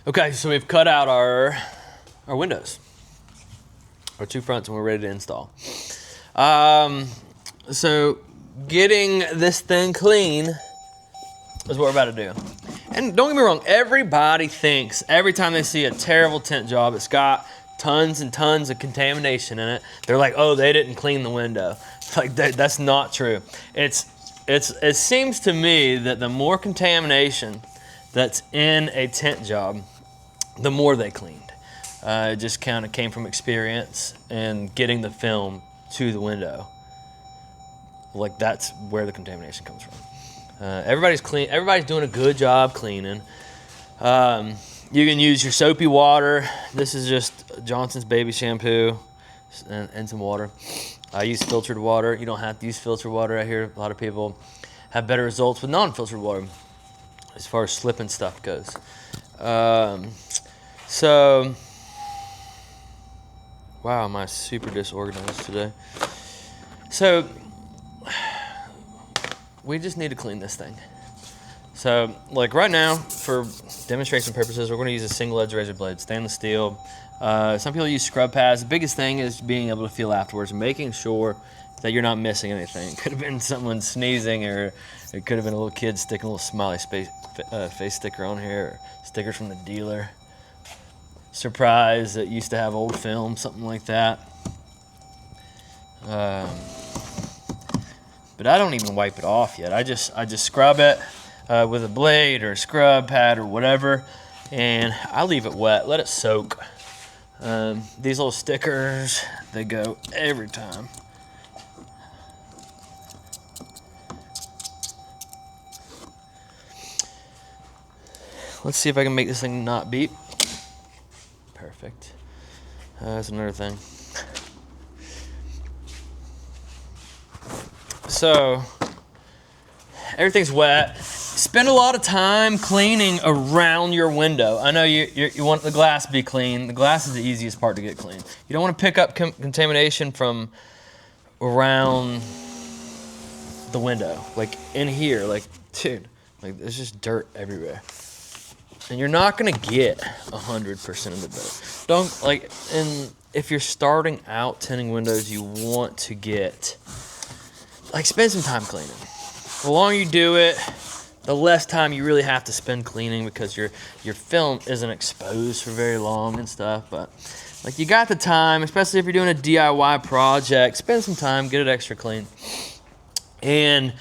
Okay, so we've cut out our windows, our two fronts, and we're ready to install. So getting this thing clean is what we're about to do. And don't get me wrong, everybody thinks every time they see a terrible tint job, it's got tons and tons of contamination in it. They're like, oh, they didn't clean the window. Like that's not true. It seems to me that the more contamination that's in a tint job, the more they cleaned. It just kind of came from experience and getting the film to the window. Like that's where the contamination comes from. Everybody's clean. Everybody's doing a good job cleaning. You can use your soapy water. This is just Johnson's baby shampoo and some water. I use filtered water. You don't have to use filtered water. I hear a lot of people have better results with non-filtered water as far as slipping stuff goes. So, wow, am I super disorganized today? So, we just need to clean this thing. So, like right now, for demonstration purposes, we're going to use a single edge razor blade, stainless steel. Some people use scrub pads. The biggest thing is being able to feel afterwards and making sure that you're not missing anything. It could have been someone sneezing, or it could have been a little kid sticking a little smiley face sticker on here, or stickers from the dealer. Surprise that used to have old film, something like that. But I don't even wipe it off yet. I just scrub it with a blade or a scrub pad or whatever, and I leave it wet, let it soak. These little stickers, they go every time. Let's see if I can make this thing not beep. Perfect. That's another thing. So, everything's wet. Spend a lot of time cleaning around your window. I know you want the glass to be clean. The glass is the easiest part to get clean. You don't want to pick up contamination from around the window. Like in here, like, dude, like there's just dirt everywhere. And you're not gonna get 100% of the dirt. Don't, like, and if you're starting out tinting windows, you want to get, like, spend some time cleaning. The longer you do it, the less time you really have to spend cleaning, because your film isn't exposed for very long and stuff. But like, you got the time, especially if you're doing a DIY project, spend some time, get it extra clean. And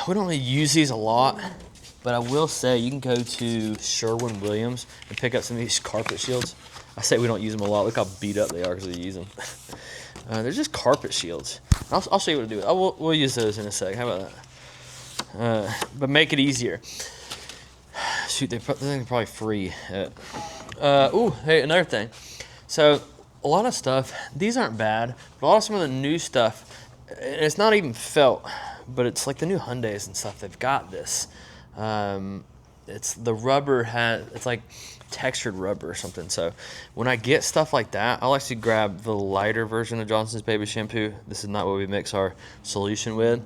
we don't really use these a lot, but I will say you can go to Sherwin-Williams and pick up some of these carpet shields. I say we don't use them a lot. Look how beat up they are because we use them. They're just carpet shields. I'll show you what to do. We'll use those in a sec. How about that? But make it easier. Shoot, they're probably free. Hey, another thing. So a lot of stuff, these aren't bad, but a lot of some of the new stuff, and it's not even felt, but it's like the new Hyundais and stuff, they've got this. It's the rubber it's like textured rubber or something. So when I get stuff like that, I'll actually grab the lighter version of Johnson's baby shampoo. This is not what we mix our solution with,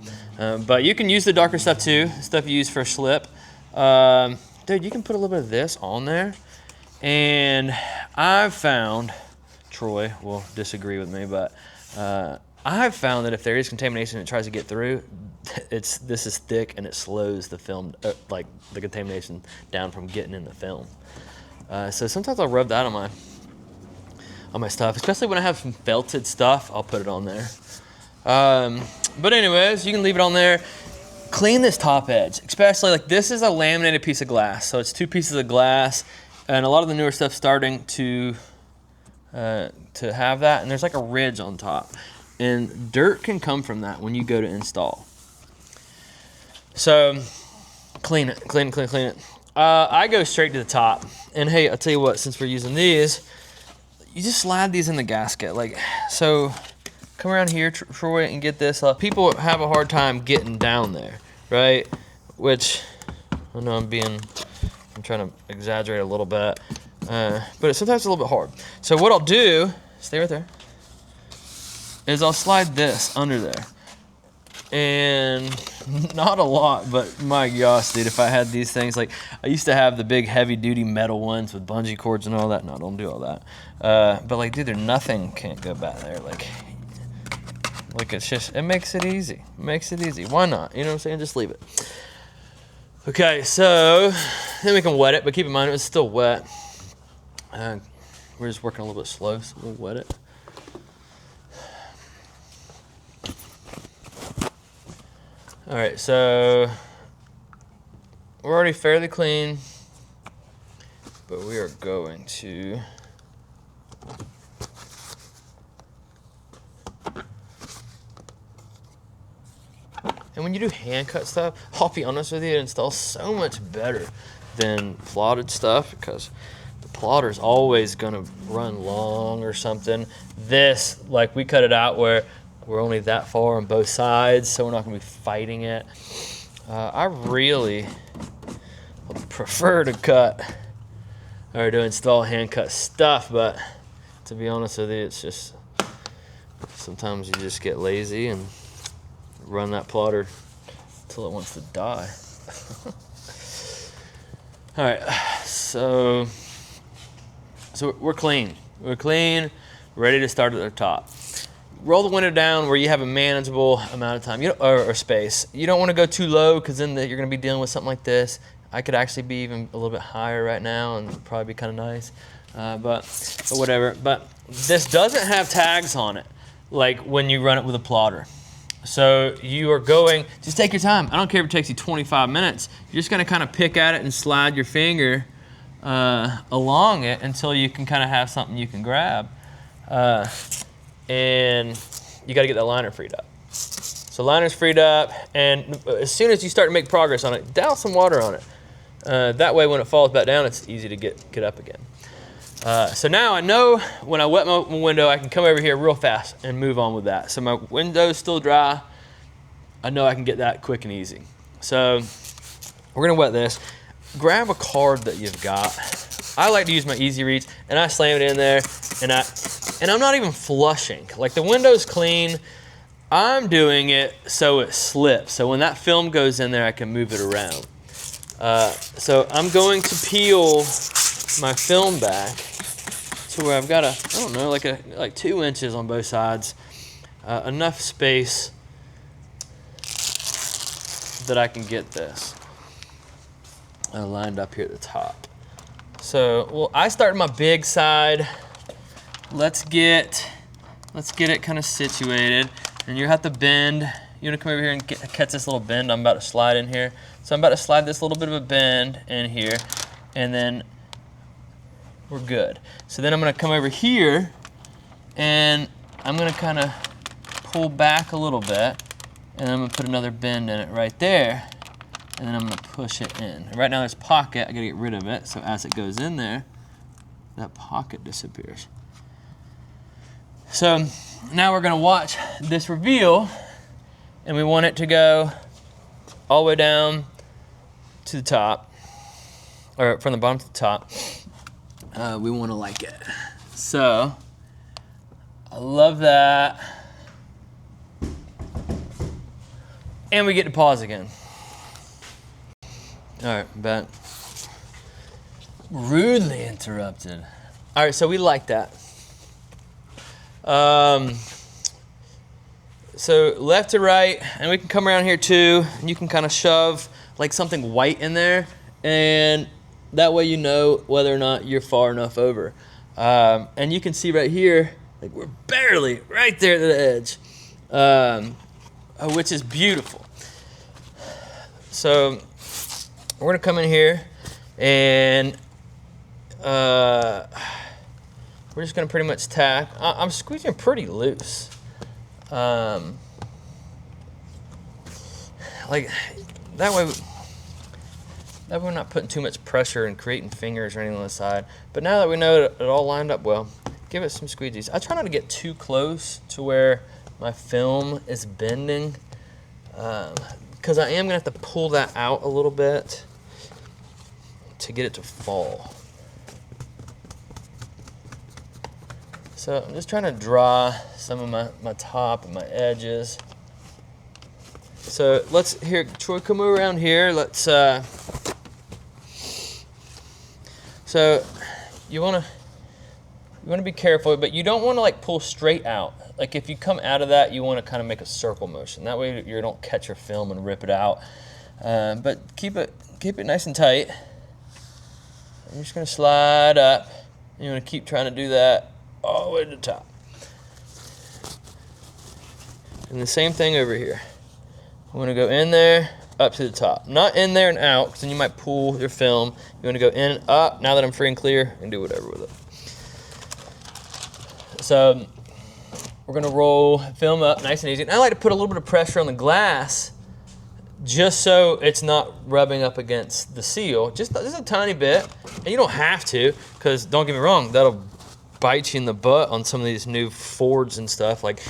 but you can use the darker stuff too, stuff you use for a slip. Dude, you can put a little bit of this on there, and I've found, Troy will disagree with me, but I've found that if there is contamination that tries to get through, this is thick and it slows the film, like the contamination down from getting in the film. So sometimes I'll rub that on my stuff, especially when I have some felted stuff. I'll put it on there. But anyways, you can leave it on there. Clean this top edge, especially like this is a laminated piece of glass, so it's two pieces of glass, and a lot of the newer stuff's starting to have that, and there's like a ridge on top, and dirt can come from that when you go to install. So clean it. I go straight to the top, and hey, I'll tell you what, since we're using these, you just slide these in the gasket. Like, so come around here, Troy, and get this. People have a hard time getting down there, right? Which, I know I'm trying to exaggerate a little bit, but sometimes it's a little bit hard. So what I'll do, stay right there, is I'll slide this under there. And not a lot, but my gosh, dude, if I had these things, like I used to have the big heavy duty metal ones with bungee cords and all that. No, don't do all that. But like, dude, nothing can't go back there. Like it's just, it makes it easy. It makes it easy. Why not? You know what I'm saying? Just leave it. Okay, so then we can wet it, but keep in mind it was still wet. We're just working a little bit slow, so we'll wet it. All right, so we're already fairly clean, but we are going to and when you do hand cut stuff, I'll be honest with you, it installs so much better than plotted stuff because the plotter's always gonna run long or something. This, like we cut it out where we're only that far on both sides, so we're not gonna be fighting it. I really prefer to cut or to install hand cut stuff, but to be honest with you, it's just sometimes you just get lazy and run that plotter until it wants to die. All right, so we're clean. We're clean, ready to start at the top. Roll the window down where you have a manageable amount of time, or space. You don't want to go too low because then you're going to be dealing with something like this. I could actually be even a little bit higher right now and probably be kind of nice, but whatever. But this doesn't have tags on it, like when you run it with a plotter. So you are going, just take your time. I don't care if it takes you 25 minutes. You're just going to kind of pick at it and slide your finger along it until you can kind of have something you can grab. And you got to get that liner freed up. So liner's freed up, and as soon as you start to make progress on it, douse some water on it. That way when it falls back down, it's easy to get up again. So now I know when I wet my window, I can come over here real fast and move on with that. So my window's still dry. I know I can get that quick and easy. So we're gonna wet this. Grab a card that you've got. I like to use my Easy Reach, and I slam it in there, and I'm not even flushing. Like the window's clean. I'm doing it so it slips. So when that film goes in there, I can move it around. So I'm going to peel my film back to where I've got I don't know, like 2 inches on both sides, enough space that I can get this lined up here at the top. So, well, I start my big side. Let's get it kind of situated, and you have to bend. You want to come over here and catch this little bend I'm about to slide in here. So I'm about to slide this little bit of a bend in here, and then we're good. So then I'm going to come over here, and I'm going to kind of pull back a little bit, and I'm going to put another bend in it right there, and then I'm going to push it in. And right now there's a pocket. I got to get rid of it, so as it goes in there, that pocket disappears. So now we're going to watch this reveal, and we want it to go all the way down to the top, or from the bottom to the top. We want to like it. So I love that. And we get to pause again. All right, back. Rudely interrupted. All right, so we like that. So left to right, and we can come around here too, and you can kind of shove like something white in there, and that way you know whether or not you're far enough over. And you can see right here, like we're barely right there at the edge, which is beautiful. So we're gonna come in here, and we're just gonna pretty much tack. I'm squeezing pretty loose. Like that way we're not putting too much pressure and creating fingers or anything on the side. But now that we know it all lined up well, give it some squeegees. I try not to get too close to where my film is bending, because I am gonna have to pull that out a little bit to get it to fall. So I'm just trying to draw some of my top and my edges. So let's, here, Troy, come around here. Let's, so you wanna be careful, but you don't wanna like pull straight out. Like if you come out of that, you wanna kind of make a circle motion. That way you don't catch your film and rip it out. But keep it nice and tight. I'm just gonna slide up. You wanna keep trying to do that all the way to the top. And the same thing over here. I'm gonna go in there, up to the top. Not in there and out, because then you might pull your film. You wanna go in and up. Now that I'm free and clear, and do whatever with it. So we're gonna roll film up nice and easy. And I like to put a little bit of pressure on the glass just so it's not rubbing up against the seal. Just a tiny bit. And you don't have to, because don't get me wrong, that'll bite you in the butt on some of these new Fords and stuff. Like,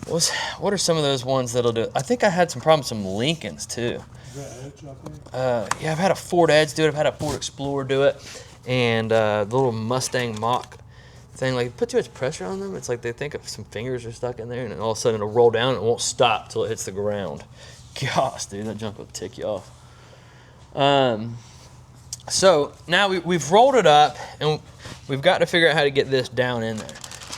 what are some of those ones that'll do it? I think I had some problems with some Lincolns too. Edge, I think? Yeah, I've had a Ford Edge do it. I've had a Ford Explorer do it, and the little Mustang Mach thing. Like, put too much pressure on them. It's like they think some fingers are stuck in there, and then all of a sudden it'll roll down and it won't stop till it hits the ground. Gosh, dude, that junk will tick you off. So now we've rolled it up, and we've got to figure out how to get this down in there.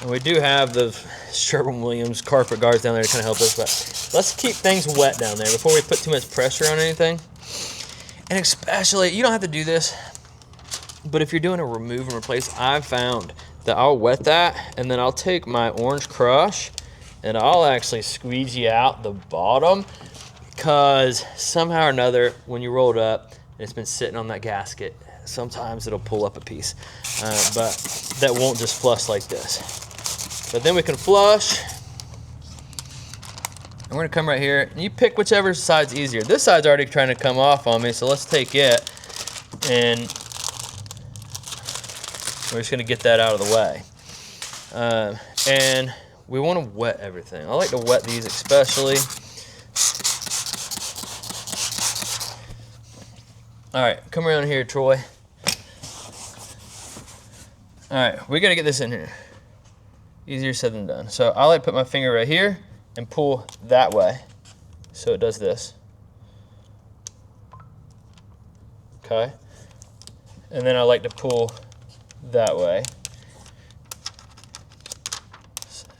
And we do have the Sherwin-Williams carpet guards down there to kind of help us, but let's keep things wet down there before we put too much pressure on anything. And especially, you don't have to do this, but if you're doing a remove and replace, I've found that I'll wet that, and then I'll take my Orange Crush, and I'll actually squeegee out the bottom, because somehow or another, when you roll it up, and it's been sitting on that gasket, sometimes it'll pull up a piece, but that won't just flush like this. But then we can flush, and we're gonna come right here, and you pick whichever side's easier. This side's already trying to come off on me, so let's take it, and we're just gonna get that out of the way. And we wanna wet everything. I like to wet these especially. All right, come around here, Troy. All right, we gotta get this in here. Easier said than done. So I like to put my finger right here and pull that way. So it does this. Okay. And then I like to pull that way.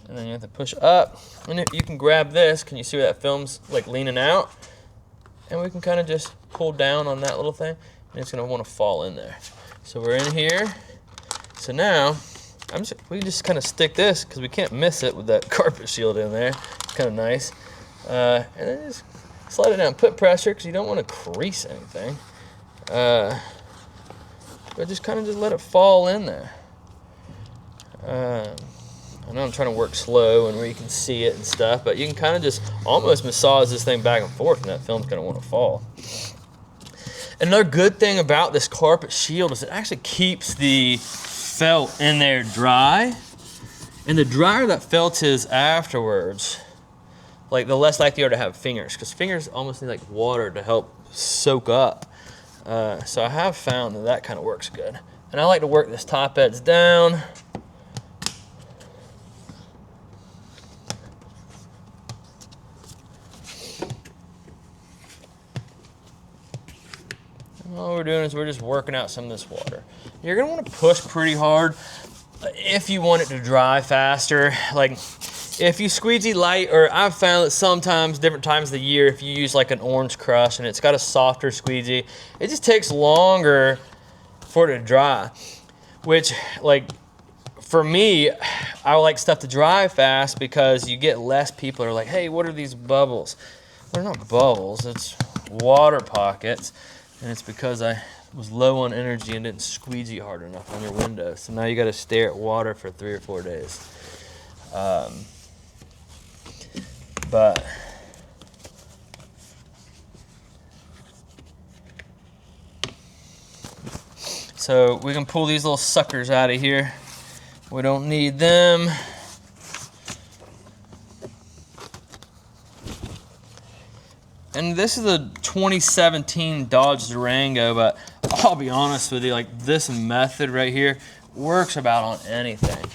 And then you have to push up. And you can grab this. Can you see where that film's like leaning out? And we can kind of just pull down on that little thing, and it's gonna want to fall in there. So we're in here. So now, we just kind of stick this, because we can't miss it with that carpet shield in there. It's kind of nice. And then just slide it down. Put pressure, because you don't want to crease anything. But just kind of just let it fall in there. I know I'm trying to work slow and where you can see it and stuff, but you can kind of just almost massage this thing back and forth, and that film's going to want to fall. Another good thing about this carpet shield is it actually keeps the felt in there dry. And the drier that felt is afterwards, like the less likely you are to have fingers, because fingers almost need like water to help soak up. So I have found that that kind of works good. And I like to work this top edge down. All we're doing is we're just working out some of this water. You're gonna want to push pretty hard if you want it to dry faster. Like if you squeegee light, or I've found that sometimes, different times of the year, if you use like an Orange Crush and it's got a softer squeegee, it just takes longer for it to dry. Which, like, for me, I like stuff to dry fast because you get less people who are like, hey, what are these bubbles? They're not bubbles, it's water pockets. And it's because I was low on energy and didn't squeegee hard enough on your window. So now you got to stare at water for 3 or 4 days. But so we can pull these little suckers out of here. We don't need them. And this is a 2017 Dodge Durango, but I'll be honest with you, like this method right here works about on anything.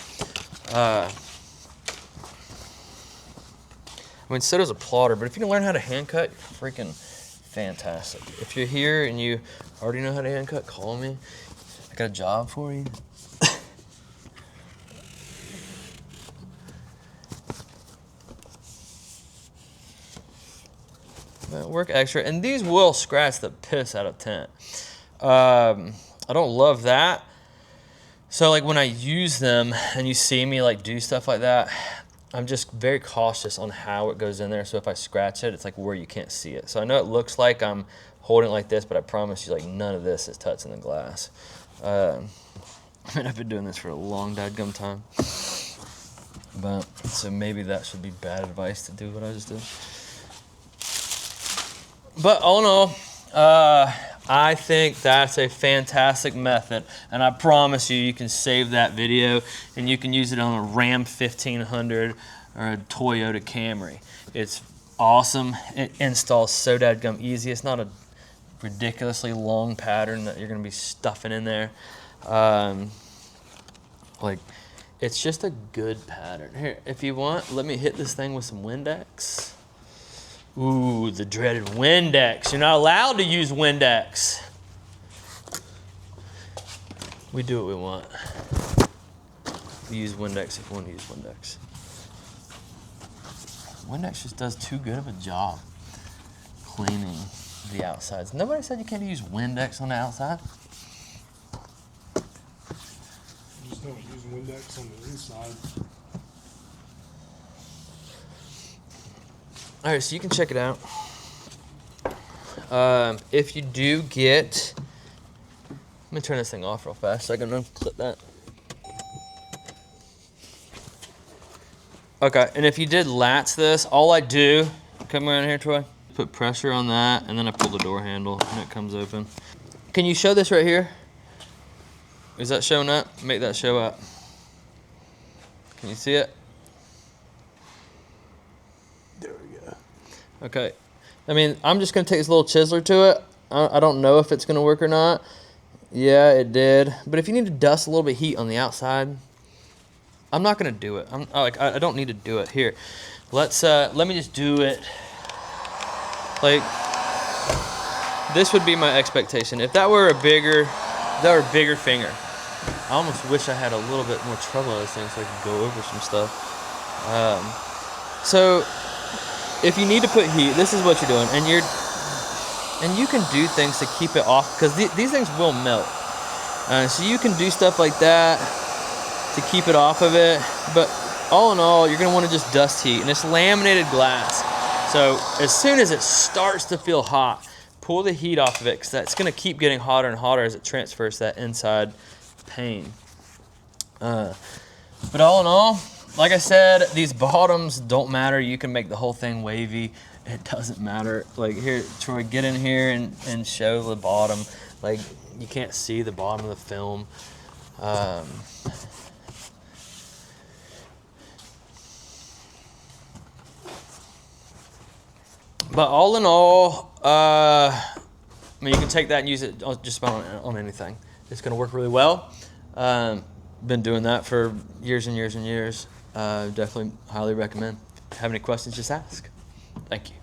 I mean, so does a plotter, but if you can learn how to hand cut, you're freaking fantastic. If you're here and you already know how to hand cut, call me. I got a job for you. Work extra, and these will scratch the piss out of tint. I don't love that. So like when I use them and you see me like do stuff like that, I'm just very cautious on how it goes in there. So if I scratch it, it's like where you can't see it. So I know it looks like I'm holding it like this, but I promise you like none of this is touching the glass. I mean, I've been doing this for a long dadgum time. But so maybe that should be bad advice to do what I just did. But all in all, I think that's a fantastic method, and I promise you, you can save that video and you can use it on a Ram 1500 or a Toyota Camry. It's awesome. It installs so dadgum easy. It's not a ridiculously long pattern that you're going to be stuffing in there. Like, it's just a good pattern. Here, if you want, let me hit this thing with some Windex. Ooh, the dreaded Windex. You're not allowed to use Windex. We do what we want. We use Windex if we want to use Windex. Windex just does too good of a job cleaning the outsides. Nobody said you can't use Windex on the outside. You just don't use Windex on the inside. All right, so you can check it out. If you do get, let me turn this thing off real fast so I can unclip that. Okay, and if you did latch this, all I do, come around here, Troy, put pressure on that, and then I pull the door handle, and it comes open. Can you show this right here? Is that showing up? Make that show up. Can you see it? There we go. Okay. I mean, I'm just going to take this little chiseler to it. I don't know if it's going to work or not. Yeah, it did. But if you need to dust a little bit of heat on the outside, I'm not going to do it. I don't need to do it. Here, let me just do it. Like, this would be my expectation. If that were a bigger finger, I almost wish I had a little bit more trouble on this thing so I could go over some stuff. So if you need to put heat, this is what you're doing, and you can do things to keep it off, because these things will melt. So you can do stuff like that to keep it off of it, but all in all, you're gonna want to just dust heat, and it's laminated glass. So as soon as it starts to feel hot, pull the heat off of it, because that's gonna keep getting hotter and hotter as it transfers to that inside pane. But all in all, like I said, these bottoms don't matter. You can make the whole thing wavy. It doesn't matter. Like, here, Troy, get in here and show the bottom. Like, you can't see the bottom of the film. But all in all, I mean, you can take that and use it just about on anything. It's going to work really well. Been doing that for years and years and years. Definitely highly recommend. If you have any questions, just ask. Thank you.